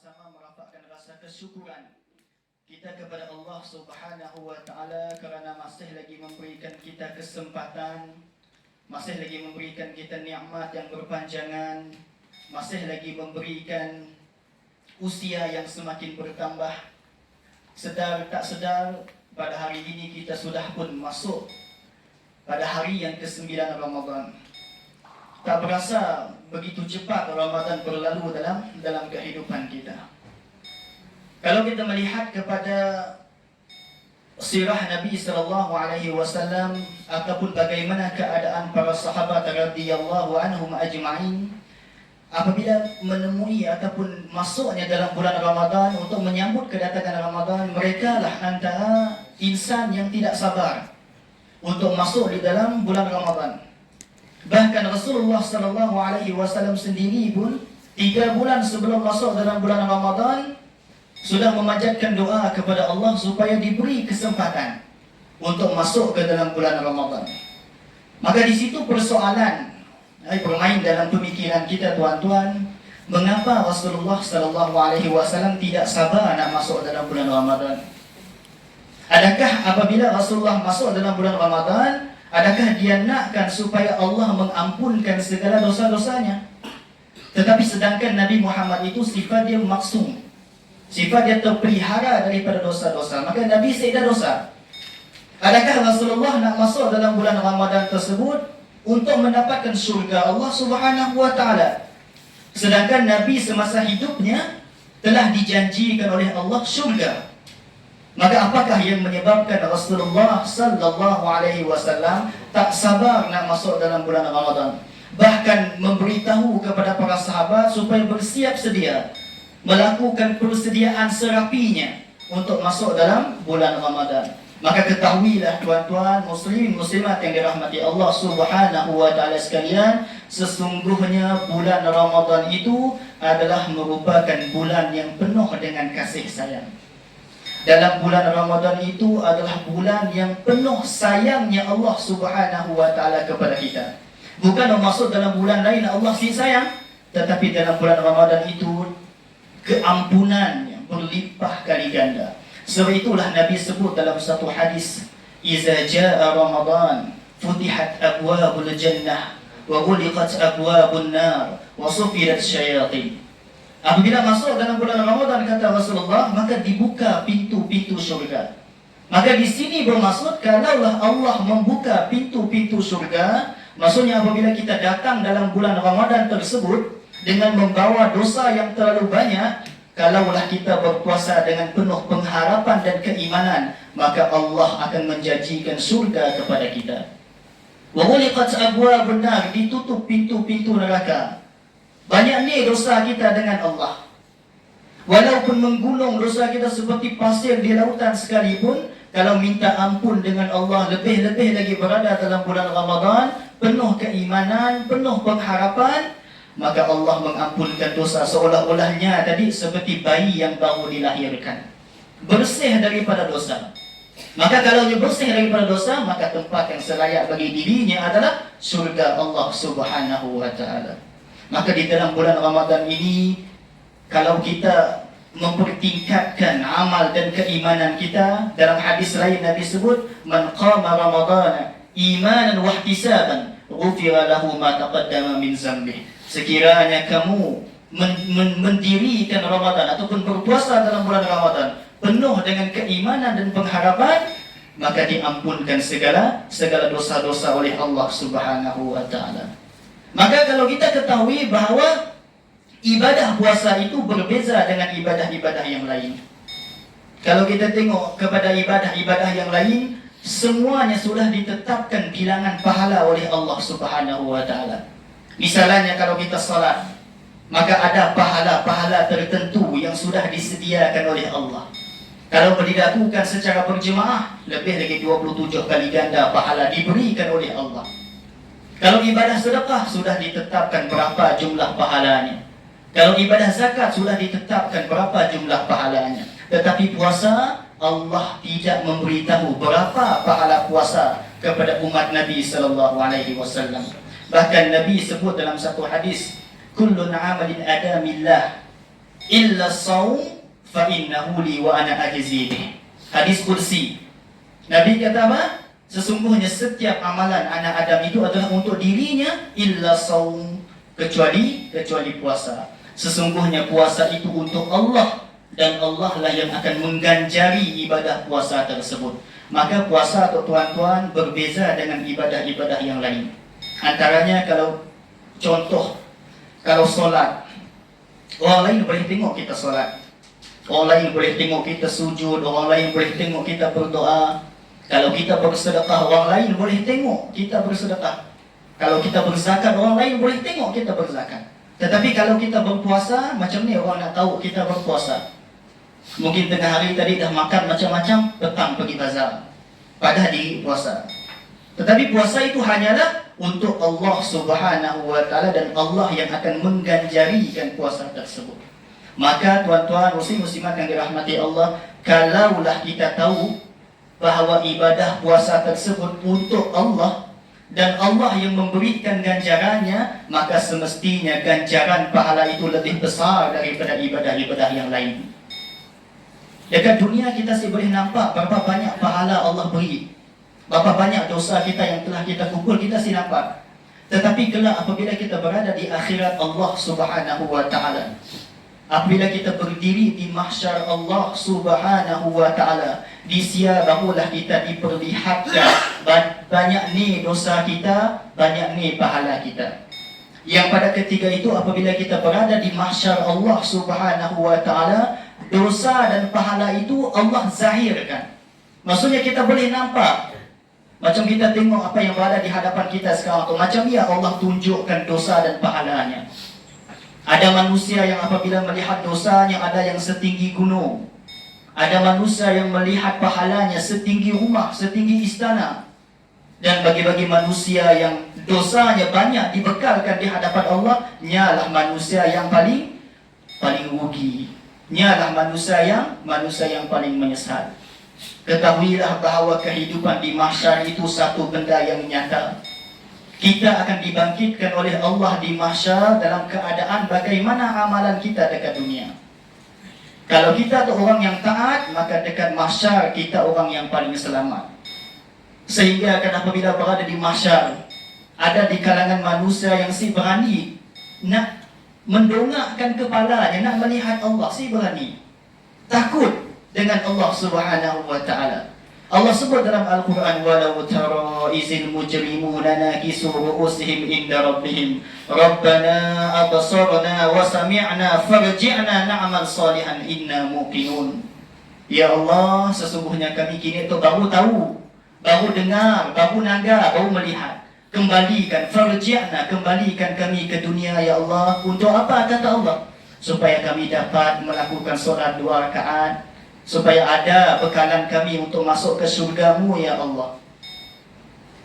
bersama-sama merapatkan rasa kesyukuran kita kepada Allah Subhanahu wa Ta'ala kerana masih lagi memberikan kita kesempatan, masih lagi memberikan kita nikmat yang berpanjangan, masih lagi memberikan usia yang semakin bertambah. Sedar tak sedar, pada hari ini kita sudah pun masuk pada hari yang ke-9 Ramadan. Tak berasa begitu cepat Ramadan berlalu dalam kehidupan kita. Kalau kita melihat kepada sirah Nabi sallallahu alaihi wasallam ataupun bagaimana keadaan para sahabat radhiyallahu anhum ajma'in apabila menemui ataupun masuknya dalam bulan Ramadan untuk menyambut kedatangan Ramadan, mereka lah antara insan yang tidak sabar untuk masuk di dalam bulan Ramadan. Bahkan Rasulullah sallallahu alaihi wasallam sendiri pun 3 bulan sebelum masuk dalam bulan Ramadan sudah memanjatkan doa kepada Allah supaya diberi kesempatan untuk masuk ke dalam bulan Ramadan. Maka di situ persoalan bermain dalam pemikiran kita, tuan-tuan, mengapa Rasulullah sallallahu alaihi wasallam tidak sabar nak masuk dalam bulan Ramadan? Adakah apabila Rasulullah masuk dalam bulan Ramadan, adakah dia nakkan supaya Allah mengampunkan segala dosa-dosanya? Tetapi sedangkan Nabi Muhammad itu sifat dia maksum, sifat dia terpelihara daripada dosa-dosa, maka Nabi seida dosa. Adakah Rasulullah nak masuk dalam bulan Ramadan tersebut untuk mendapatkan syurga Allah Subhanahu wa Ta'ala? Sedangkan Nabi semasa hidupnya telah dijanjikan oleh Allah syurga. Maka apakah yang menyebabkan Rasulullah sallallahu alaihi wasallam tak sabar nak masuk dalam bulan Ramadan? Bahkan memberitahu kepada para sahabat supaya bersiap sedia, melakukan persediaan serapinya untuk masuk dalam bulan Ramadan. Maka ketahuilah tuan-tuan muslimin muslimat yang dirahmati Allah Subhanahu wa Ta'ala sekalian, sesungguhnya bulan Ramadan itu adalah merupakan bulan yang penuh dengan kasih sayang. Dalam bulan Ramadan itu adalah bulan yang penuh sayangnya Allah Subhanahu wa Ta'ala kepada kita. Bukan masuk dalam bulan lain Allah sayang, tetapi dalam bulan Ramadan itu keampunannya berlimpah kali ganda. Sebab itulah Nabi sebut dalam satu hadis, "Iza jaa Ramadan futihat abwabul jannah wa ghuliqat abwabun nar wa sufirat syayatin." Apabila masuk dalam bulan Ramadan, kata Rasulullah, maka dibuka pintu-pintu syurga. Maka di sini bermaksud kalaulah Allah membuka pintu-pintu syurga, maksudnya apabila kita datang dalam bulan Ramadan tersebut dengan membawa dosa yang terlalu banyak, kalaulah kita berpuasa dengan penuh pengharapan dan keimanan, maka Allah akan menjanjikan surga kepada kita. Wa ghuliqat abwabun nar, ditutup pintu-pintu neraka. Banyak ni dosa kita dengan Allah. Walaupun menggulung dosa kita seperti pasir di lautan sekalipun, kalau minta ampun dengan Allah, lebih-lebih lagi berada dalam bulan Ramadan, penuh keimanan, penuh pengharapan, maka Allah mengampunkan dosa seolah-olahnya tadi seperti bayi yang baru dilahirkan, bersih daripada dosa. Maka kalau dia bersih daripada dosa, maka tempat yang selayak bagi dirinya adalah surga Allah Subhanahu wa Ta'ala. Maka di dalam bulan Ramadan ini, kalau kita mempertingkatkan amal dan keimanan kita, dalam hadis lain Nabi sebut, "Man qama Ramadana imanan wa ihtisaban, ghufira lahu ma taqaddama min dzambih." Sekiranya kamu mendirikan Ramadan ataupun berpuasa dalam bulan Ramadan penuh dengan keimanan dan pengharapan, maka diampunkan segala dosa-dosa oleh Allah Subhanahu wa Ta'ala. Maka kalau kita ketahui bahawa ibadah puasa itu berbeza dengan ibadah-ibadah yang lain. Kalau kita tengok kepada ibadah-ibadah yang lain, semuanya sudah ditetapkan bilangan pahala oleh Allah Subhanahu wa Ta'ala. Misalnya kalau kita salat, maka ada pahala-pahala tertentu yang sudah disediakan oleh Allah. Kalau dilakukan secara berjemaah, lebih lagi 27 kali ganda pahala diberikan oleh Allah. Kalau ibadah sedekah, sudah ditetapkan berapa jumlah pahalanya. Kalau ibadah zakat, sudah ditetapkan berapa jumlah pahalanya. Tetapi puasa, Allah tidak memberitahu berapa pahala puasa kepada umat Nabi sallallahu alaihi wasallam. Bahkan Nabi sebut dalam satu hadis, "Kullun amalin adamillah illa saum fa innahu li wa ana ajzi bih. Hadis kursi. Nabi kata apa? Sesungguhnya setiap amalan anak Adam itu adalah untuk dirinya, illa saum, kecuali puasa. Sesungguhnya puasa itu untuk Allah, dan Allah lah yang akan mengganjari ibadah puasa tersebut. Maka puasa atau tuan-tuan berbeza dengan ibadah-ibadah yang lain. Antaranya kalau contoh, kalau solat, orang lain boleh tengok kita solat, orang lain boleh tengok kita sujud, orang lain boleh tengok kita berdoa. Kalau kita bersedekah, orang lain boleh tengok kita bersedekah. Kalau kita berzakat, orang lain boleh tengok kita berzakat. Tetapi kalau kita berpuasa, macam ni orang nak tahu kita berpuasa? Mungkin tengah hari tadi dah makan macam-macam, petang pergi bazar, padahal diri puasa. Tetapi puasa itu hanyalah untuk Allah Subhanahu wa Ta'ala, dan Allah yang akan mengganjarikan puasa tersebut. Maka tuan-tuan muslim-muslimat yang dirahmati Allah, kalaulah kita tahu bahawa ibadah puasa tersebut untuk Allah dan Allah yang memberikan ganjarannya, maka semestinya ganjaran pahala itu lebih besar daripada ibadah-ibadah yang lain. Dekat dunia kita sih boleh nampak berapa banyak pahala Allah beri, berapa banyak dosa kita yang telah kita kumpul, kita sih nampak. Tetapi kelak apabila kita berada di akhirat Allah Subhanahu wa Ta'ala, apabila kita berdiri di mahsyar Allah Subhanahu wa Ta'ala, di sia barulah kita diperlihatkan banyak ni dosa kita, banyak ni pahala kita. Yang pada ketika itu apabila kita berada di mahsyar Allah Subhanahu wa Ta'ala, dosa dan pahala itu Allah zahirkan. Maksudnya kita boleh nampak. Macam kita tengok apa yang berada di hadapan kita sekarang tu, macam ya Allah tunjukkan dosa dan pahalanya. Ada manusia yang apabila melihat dosanya ada yang setinggi gunung. Ada manusia yang melihat pahalanya setinggi rumah, setinggi istana. Dan bagi-bagi manusia yang dosanya banyak dibekalkan di hadapan Allah, nyalah manusia yang paling rugi. Nyalah manusia yang paling menyesal. Ketahuilah bahawa kehidupan di mahsyar itu satu benda yang nyata. Kita akan dibangkitkan oleh Allah di mahsyar dalam keadaan bagaimana amalan kita dekat dunia. Kalau kita tu orang yang taat, maka dekat mahsyar kita orang yang paling selamat. Sehingga akan apabila berada di mahsyar, ada di kalangan manusia yang si berani nak mendongakkan kepalanya, nak melihat Allah, si berani. Takut dengan Allah Subhanahu wa Ta'ala. Allah sebut dalam Al-Quran, walau tara izil mujrimuna nakisu ru'usihim inda rabbihim rabbana absarna wa sami'na farji'na na'mal salihan inna muqinun. Ya Allah, sesungguhnya kami kini itu baru tahu, baru dengar, baru naga, baru melihat. Kembalikan, farji'na, kembalikan kami ke dunia ya Allah. Untuk apa kata Allah? Supaya kami dapat melakukan solat 2 rakaat, supaya ada bekalan kami untuk masuk ke syurga-Mu ya Allah.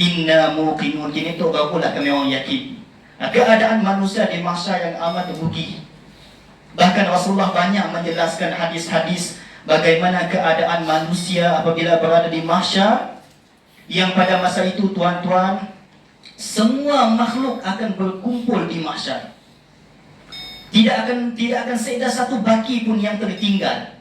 Inna muqinun, kini tu barulah kami orang yakin. Keadaan manusia di masa yang amat rugi. Bahkan Rasulullah banyak menjelaskan hadis-hadis bagaimana keadaan manusia apabila berada di mahsyar, yang pada masa itu tuan-tuan, semua makhluk akan berkumpul di mahsyar. Tidak akan seeda satu baki pun yang tertinggal.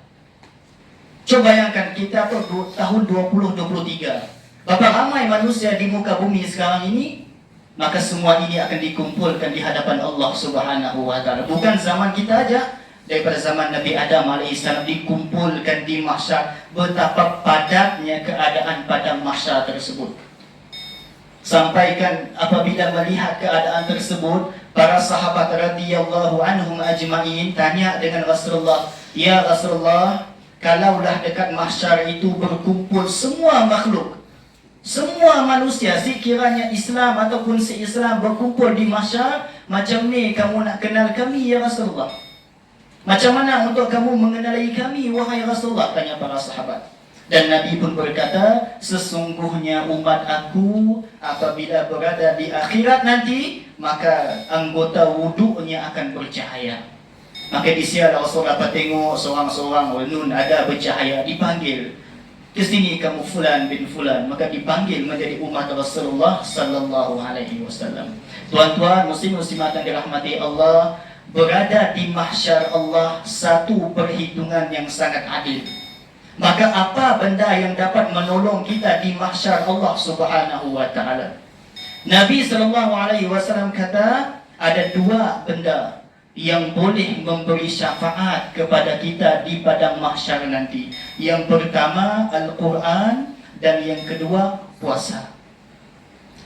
Coba bayangkan kita tu tahun 2023. Berapa ramai manusia di muka bumi sekarang ini, maka semua ini akan dikumpulkan di hadapan Allah Subhanahu wa Ta'ala. Bukan zaman kita aja, daripada zaman Nabi Adam AS dikumpulkan di mahsyar. Betapa padatnya keadaan pada mahsyar tersebut. Sampaikan apabila melihat keadaan tersebut, para sahabat radhiyallahu anhum ajma'in tanya dengan Rasulullah, "Ya Rasulullah, kalaulah dekat mahsyar itu berkumpul semua makhluk, semua manusia, sekiranya Islam ataupun si-Islam berkumpul di mahsyar, macam ni kamu nak kenal kami ya Rasulullah? Macam mana untuk kamu mengenali kami wahai Rasulullah?" tanya para sahabat. Dan Nabi pun berkata, sesungguhnya umat aku apabila berada di akhirat nanti, maka anggota wuduknya akan bercahaya. Maka di siapa Rasulullah dapat tengok seorang-seorang nun ada bercahaya, dipanggil, ke sini kamu fulan bin fulan, maka dipanggil menjadi umat Rasulullah sallallahu alaihi wasallam. Tuan-tuan muslim muslimat yang dirahmati Allah, berada di mahsyar Allah satu perhitungan yang sangat adil. Maka apa benda yang dapat menolong kita di mahsyar Allah Subhanahu wa taala? Nabi SAW kata ada dua benda yang boleh memberi syafaat kepada kita di padang mahsyar nanti. Yang pertama Al-Quran, dan yang kedua puasa.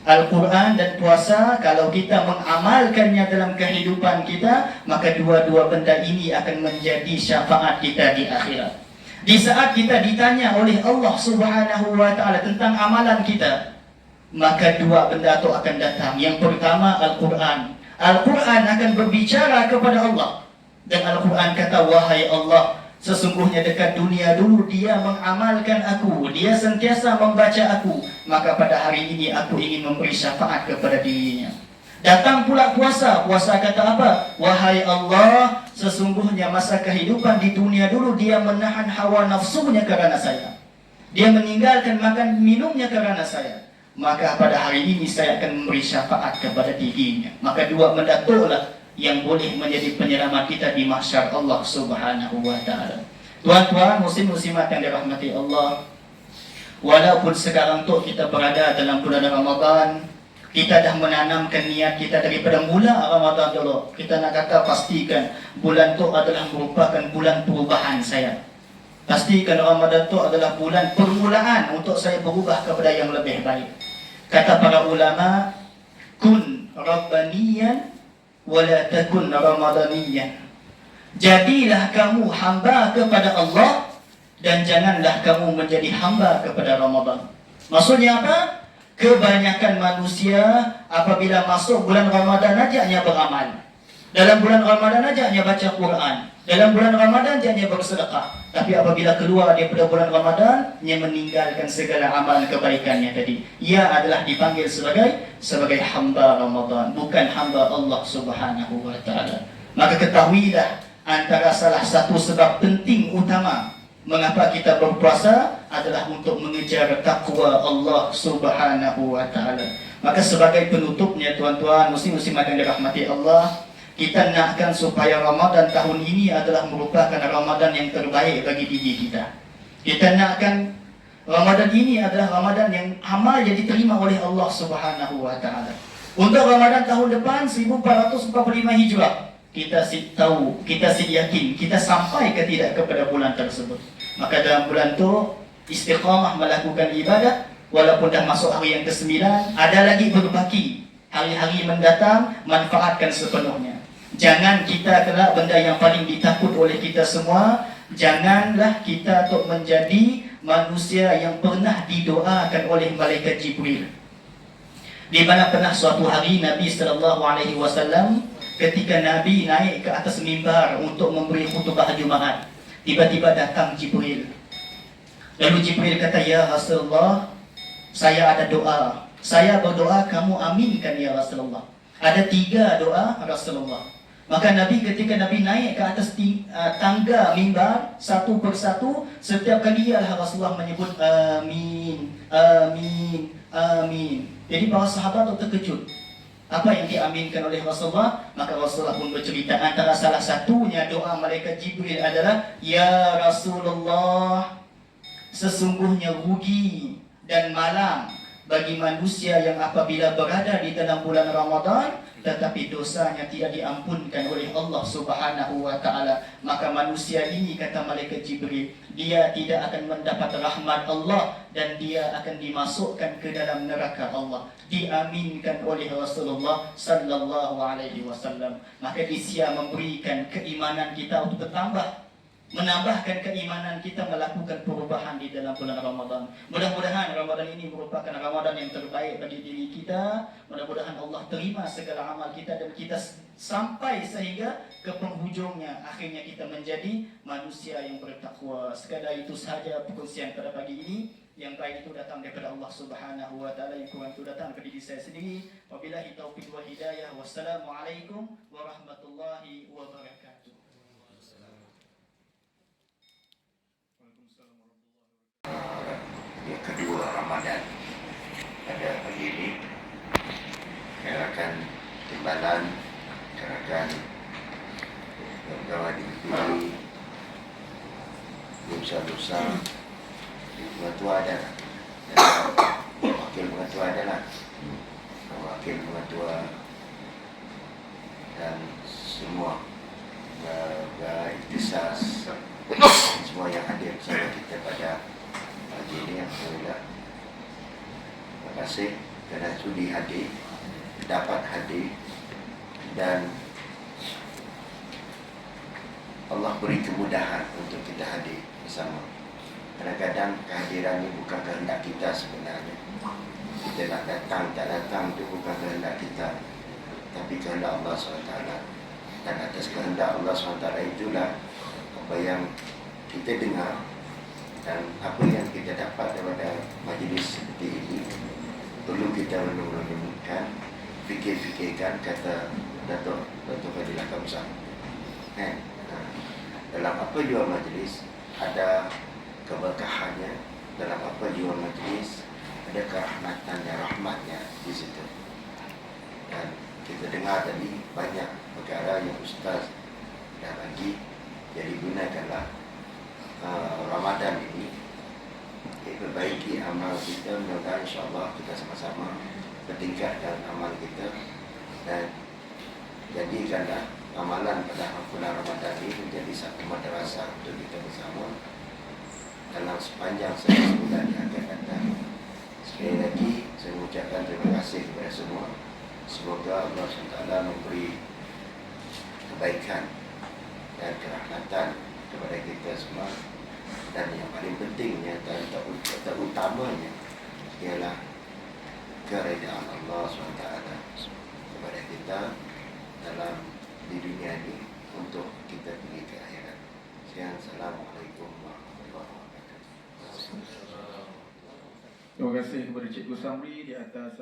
Al-Quran dan puasa, kalau kita mengamalkannya dalam kehidupan kita, maka dua-dua benda ini akan menjadi syafaat kita di akhirat. Di saat kita ditanya oleh Allah Subhanahu wa taala tentang amalan kita, maka dua benda itu akan datang. Yang pertama Al-Quran. Al-Quran akan berbicara kepada Allah, dan Al-Quran kata, wahai Allah, sesungguhnya dekat dunia dulu dia mengamalkan aku, dia sentiasa membaca aku, maka pada hari ini aku ingin memberi syafaat kepada dirinya. Datang pula puasa. Puasa kata apa? Wahai Allah, sesungguhnya masa kehidupan di dunia dulu dia menahan hawa nafsunya karena saya, dia meninggalkan makan minumnya karena saya, maka pada hari ini saya akan memberi syafaat kepada dirinya. Maka dua benda itulah yang boleh menjadi penyelamat kita di mahsyar Allah Subhanahu wa taala. Tuan-tuan, muslim-muslimat yang dirahmati Allah, walaupun sekarang tu kita berada dalam bulan Ramadan, kita dah menanamkan niat kita daripada mula Ramadan dulu. Kita nak kata pastikan bulan tu adalah merupakan bulan perubahan saya. Pastikan Ramadan tu adalah bulan permulaan untuk saya berubah kepada yang lebih baik. Kata para ulama, kun rabbaniyan wala takun ramadaniyan. Jadilah kamu hamba kepada Allah, dan janganlah kamu menjadi hamba kepada Ramadan. Maksudnya apa? Kebanyakan manusia apabila masuk bulan Ramadan aja hanya beramal. Dalam bulan Ramadan aja hanya baca Quran. Dalam bulan Ramadan dia hanya bersedekah. Tapi apabila keluar daripada bulan Ramadan, dia meninggalkan segala amal kebaikannya tadi. Ia adalah dipanggil sebagai hamba Ramadan, bukan hamba Allah Subhanahu wa taala. Maka ketahuilah, antara salah satu sebab penting utama mengapa kita berpuasa adalah untuk mengejar takwa Allah Subhanahu wa taala. Maka sebagai penutupnya, tuan-tuan muslim-muslimat yang dirahmati Allah, kita nakkan supaya Ramadan tahun ini adalah merupakan Ramadan yang terbaik bagi diri kita. Kita nakkan Ramadan ini adalah Ramadan yang amal yang diterima oleh Allah Subhanahu wa taala. Untuk Ramadan tahun depan 1445 Hijrah, kita tahu, kita yakin kita sampai ke tidak kepada bulan tersebut. Maka dalam bulan itu istiqamah melakukan ibadah, walaupun dah masuk hari yang ke-9, ada lagi berbaki. Hari-hari mendatang manfaatkan sepenuhnya. Jangan kita kelak benda yang paling ditakut oleh kita semua, janganlah kita untuk menjadi manusia yang pernah didoakan oleh malaikat Jibril. Di mana pernah suatu hari Nabi SAW, ketika Nabi naik ke atas mimbar untuk memberi khutbah Jumaat, tiba-tiba datang Jibril. Lalu Jibril kata, ya Rasulullah, saya ada doa. Saya berdoa, kamu aminkan ya Rasulullah. Ada 3 doa Rasulullah. Maka ketika Nabi naik ke atas tangga mimbar satu persatu, setiap kali Rasulullah menyebut amin, amin, amin. Jadi para sahabat terkejut. Apa yang diaminkan oleh Rasulullah? Maka Rasulullah pun bercerita, antara salah satunya doa malaikat Jibril adalah, ya Rasulullah, sesungguhnya rugi dan malang bagi manusia yang apabila berada di dalam bulan Ramadan tetapi dosanya tidak diampunkan oleh Allah Subhanahu wa taala. Maka manusia ini, kata malaikat Jibril, dia tidak akan mendapat rahmat Allah dan dia akan dimasukkan ke dalam neraka Allah. Diaminkan oleh Rasulullah sallallahu alaihi wasallam. Maka dia memberikan keimanan kita untuk bertambah, menambahkan keimanan kita, melakukan perubahan di dalam bulan Ramadan. Mudah-mudahan Ramadan ini merupakan Ramadan yang terbaik bagi diri kita. Mudah-mudahan Allah terima segala amal kita dan kita sampai sehingga ke penghujungnya, akhirnya kita menjadi manusia yang bertakwa. Sekadar itu sahaja perkongsian pada pagi ini. Yang baik itu datang daripada Allah Subhanahu wa taala, yang kurang itu datang daripada diri saya sendiri. Wabillahi taufiq wa hidayah. Wassalamualaikum warahmatullahi wabarakatuh. Yang kedua Ramadan pada pagi ini, kerana timbalan, kerana dosa-dosa pengatua ada lah. Wakil pengatua ada lah. Wakil pengatua dan semua beriktisas semua yang hadir bersama kita pada pagi ini. Alhamdulillah. Terima kasih kerana sudi hadir, dapat hadir, dan Allah beri kemudahan untuk kita hadir bersama. Kadang-kadang kehadiran ini bukan kehendak kita sebenarnya. Kita nak datang, tak datang itu bukan kehendak kita, tapi kehendak Allah SWT. Dan atas kehendak Allah SWT itulah apa yang kita dengar dan apa yang kita dapat daripada majlis seperti ini perlu kita renung-renungkan, fikir-fikirkan, kata Datuk Fadilah Kamsah. Dalam apa jua majlis ada keberkahannya, dalam apa jua majlis ada kerahmatannya, rahmatnya di situ. Dan kita dengar tadi banyak perkara yang Ustaz dah bagi, jadi gunakanlah Ramadan ini perbaiki amal kita. Mudah-mudahan insyaAllah kita sama-sama bertingkatkan amal kita dan jadikanlah amalan pada bulan Ramadan ini menjadi satu madrasah untuk kita bersama dalam sepanjang 11 bulan yang akan datang. Sekali lagi saya mengucapkan terima kasih kepada semua. Semoga Allah SWT memberi kebaikan dan kerahmatan kepada kita semua. Dan yang paling pentingnya dan terutamanya ialah keredaan Allah SWT kepada kita dalam di dunia ini untuk kita pergi ke akhirat. Sekian, Assalamualaikum warahmatullahi wabarakatuh. Terima kasih kepada Cikgu Samri di atas